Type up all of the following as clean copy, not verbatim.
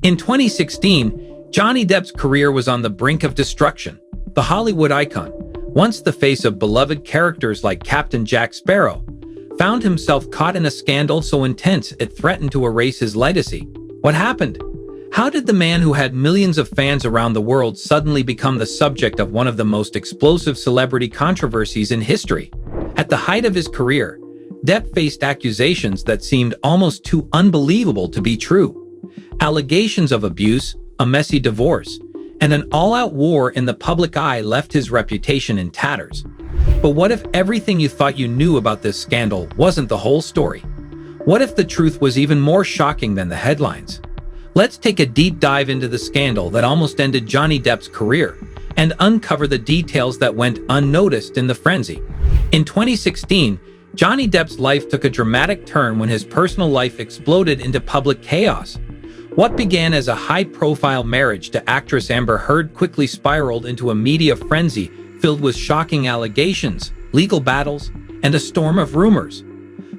In 2016, Johnny Depp's career was on the brink of destruction. The Hollywood icon, once the face of beloved characters like Captain Jack Sparrow, found himself caught in a scandal so intense it threatened to erase his legacy. What happened? How did the man who had millions of fans around the world suddenly become the subject of one of the most explosive celebrity controversies in history? At the height of his career, Depp faced accusations that seemed almost too unbelievable to be true. Allegations of abuse, a messy divorce, and an all-out war in the public eye left his reputation in tatters. But what if everything you thought you knew about this scandal wasn't the whole story? What if the truth was even more shocking than the headlines? Let's take a deep dive into the scandal that almost ended Johnny Depp's career and uncover the details that went unnoticed in the frenzy. In 2016, Johnny Depp's life took a dramatic turn when his personal life exploded into public chaos. What began as a high-profile marriage to actress Amber Heard quickly spiraled into a media frenzy filled with shocking allegations, legal battles, and a storm of rumors.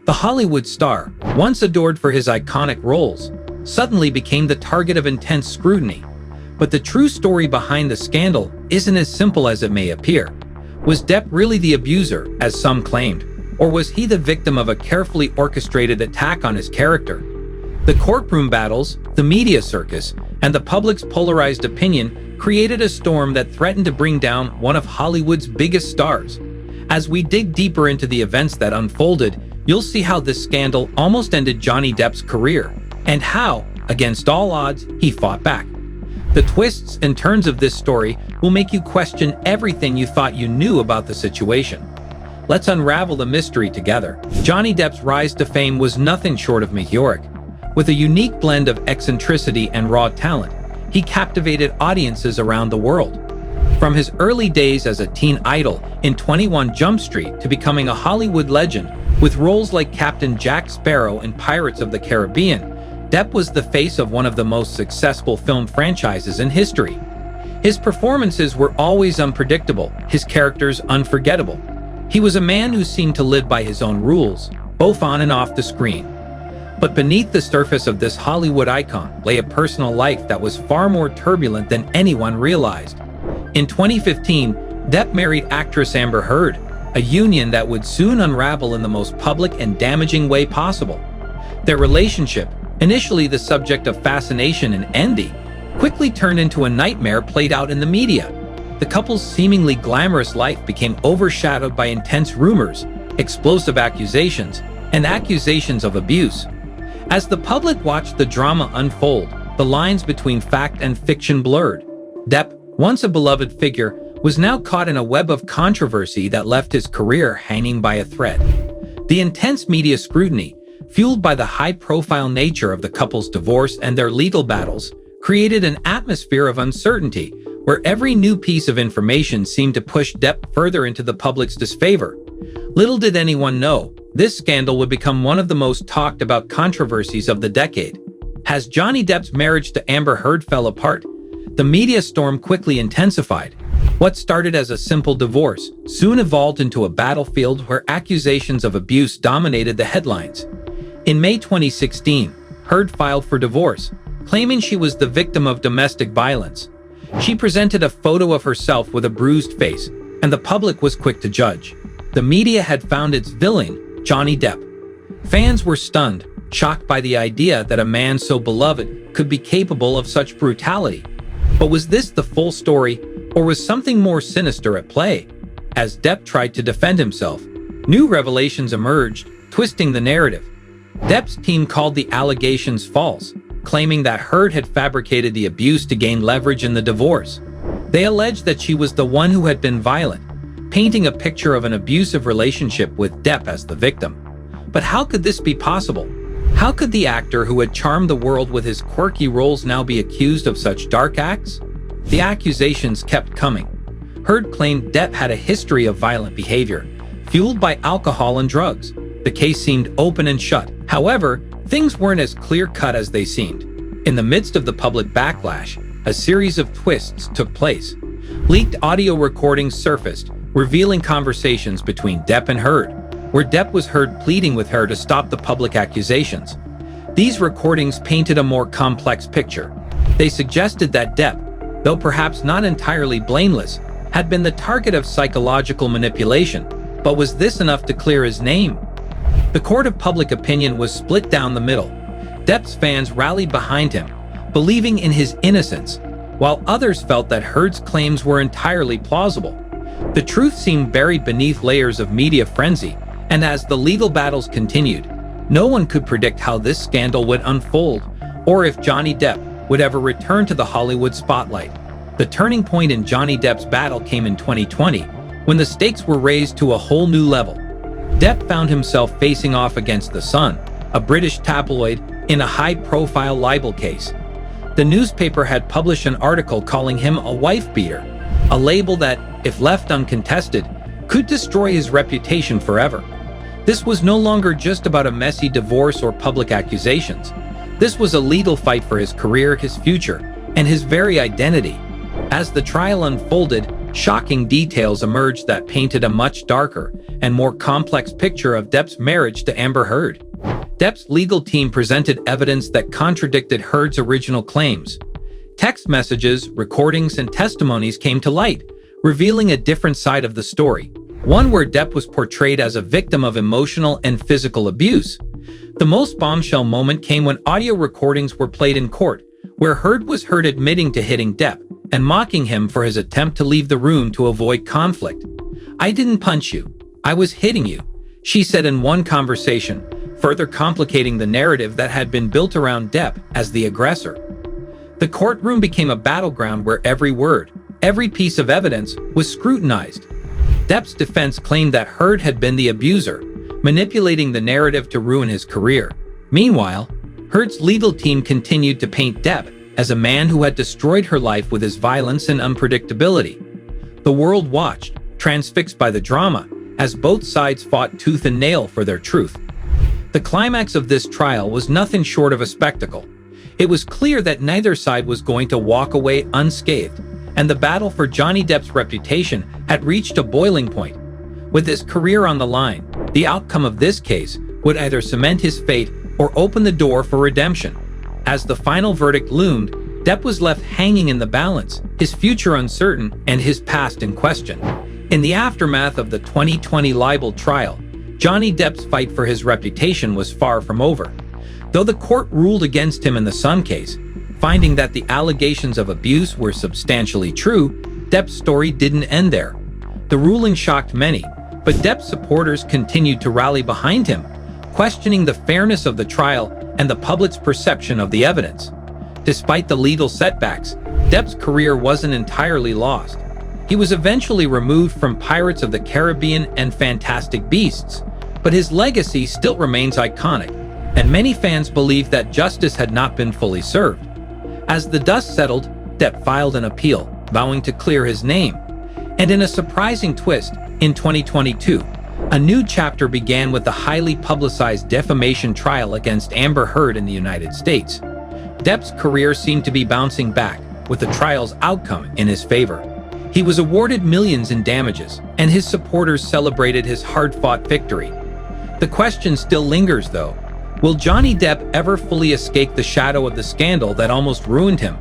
The Hollywood star, once adored for his iconic roles, suddenly became the target of intense scrutiny. But the true story behind the scandal isn't as simple as it may appear. Was Depp really the abuser, as some claimed, or was he the victim of a carefully orchestrated attack on his character? The courtroom battles, the media circus, and the public's polarized opinion created a storm that threatened to bring down one of Hollywood's biggest stars. As we dig deeper into the events that unfolded, you'll see how this scandal almost ended Johnny Depp's career, and how, against all odds, he fought back. The twists and turns of this story will make you question everything you thought you knew about the situation. Let's unravel the mystery together. Johnny Depp's rise to fame was nothing short of meteoric. With a unique blend of eccentricity and raw talent, he captivated audiences around the world. From his early days as a teen idol in 21 Jump Street to becoming a Hollywood legend with roles like Captain Jack Sparrow in Pirates of the Caribbean, Depp was the face of one of the most successful film franchises in history. His performances were always unpredictable, his characters unforgettable. He was a man who seemed to live by his own rules, both on and off the screen. But beneath the surface of this Hollywood icon lay a personal life that was far more turbulent than anyone realized. In 2015, Depp married actress Amber Heard, a union that would soon unravel in the most public and damaging way possible. Their relationship, initially the subject of fascination and envy, quickly turned into a nightmare played out in the media. The couple's seemingly glamorous life became overshadowed by intense rumors, explosive accusations, and accusations of abuse. As the public watched the drama unfold, the lines between fact and fiction blurred. Depp, once a beloved figure, was now caught in a web of controversy that left his career hanging by a thread. The intense media scrutiny, fueled by the high-profile nature of the couple's divorce and their legal battles, created an atmosphere of uncertainty where every new piece of information seemed to push Depp further into the public's disfavor. Little did anyone know, this scandal would become one of the most talked about controversies of the decade. As Johnny Depp's marriage to Amber Heard fell apart, the media storm quickly intensified. What started as a simple divorce soon evolved into a battlefield where accusations of abuse dominated the headlines. In May 2016, Heard filed for divorce, claiming she was the victim of domestic violence. She presented a photo of herself with a bruised face, and the public was quick to judge. The media had found its villain, Johnny Depp. Fans were stunned, shocked by the idea that a man so beloved could be capable of such brutality. But was this the full story, or was something more sinister at play? As Depp tried to defend himself, new revelations emerged, twisting the narrative. Depp's team called the allegations false, claiming that Heard had fabricated the abuse to gain leverage in the divorce. They alleged that she was the one who had been violent, painting a picture of an abusive relationship with Depp as the victim. But how could this be possible? How could the actor who had charmed the world with his quirky roles now be accused of such dark acts? The accusations kept coming. Heard claimed Depp had a history of violent behavior, fueled by alcohol and drugs. The case seemed open and shut. However, things weren't as clear-cut as they seemed. In the midst of the public backlash, a series of twists took place. Leaked audio recordings surfaced, revealing conversations between Depp and Heard, where Depp was heard pleading with her to stop the public accusations. These recordings painted a more complex picture. They suggested that Depp, though perhaps not entirely blameless, had been the target of psychological manipulation. But was this enough to clear his name? The court of public opinion was split down the middle. Depp's fans rallied behind him, believing in his innocence, while others felt that Heard's claims were entirely plausible. The truth seemed buried beneath layers of media frenzy, and as the legal battles continued, no one could predict how this scandal would unfold, or if Johnny Depp would ever return to the Hollywood spotlight. The turning point in Johnny Depp's battle came in 2020, when the stakes were raised to a whole new level. Depp found himself facing off against The Sun, a British tabloid, in a high-profile libel case. The newspaper had published an article calling him a wife-beater, a label that, if left uncontested, could destroy his reputation forever. This was no longer just about a messy divorce or public accusations. This was a legal fight for his career, his future, and his very identity. As the trial unfolded, shocking details emerged that painted a much darker and more complex picture of Depp's marriage to Amber Heard. Depp's legal team presented evidence that contradicted Heard's original claims. Text messages, recordings, and testimonies came to light, revealing a different side of the story, one where Depp was portrayed as a victim of emotional and physical abuse. The most bombshell moment came when audio recordings were played in court, where Heard was heard admitting to hitting Depp and mocking him for his attempt to leave the room to avoid conflict. "I didn't punch you. I was hitting you," she said in one conversation, further complicating the narrative that had been built around Depp as the aggressor. The courtroom became a battleground where every word, every piece of evidence, was scrutinized. Depp's defense claimed that Heard had been the abuser, manipulating the narrative to ruin his career. Meanwhile, Heard's legal team continued to paint Depp as a man who had destroyed her life with his violence and unpredictability. The world watched, transfixed by the drama, as both sides fought tooth and nail for their truth. The climax of this trial was nothing short of a spectacle. It was clear that neither side was going to walk away unscathed, and the battle for Johnny Depp's reputation had reached a boiling point. With his career on the line, the outcome of this case would either cement his fate or open the door for redemption. As the final verdict loomed, Depp was left hanging in the balance, his future uncertain and his past in question. In the aftermath of the 2020 libel trial, Johnny Depp's fight for his reputation was far from over. Though the court ruled against him in the Sun case, finding that the allegations of abuse were substantially true, Depp's story didn't end there. The ruling shocked many, but Depp's supporters continued to rally behind him, questioning the fairness of the trial and the public's perception of the evidence. Despite the legal setbacks, Depp's career wasn't entirely lost. He was eventually removed from Pirates of the Caribbean and Fantastic Beasts, but his legacy still remains iconic, and many fans believe that justice had not been fully served. As the dust settled, Depp filed an appeal, vowing to clear his name. And in a surprising twist, in 2022, a new chapter began with the highly publicized defamation trial against Amber Heard in the United States. Depp's career seemed to be bouncing back, with the trial's outcome in his favor. He was awarded millions in damages, and his supporters celebrated his hard-fought victory. The question still lingers, though. Will Johnny Depp ever fully escape the shadow of the scandal that almost ruined him?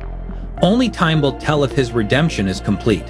Only time will tell if his redemption is complete.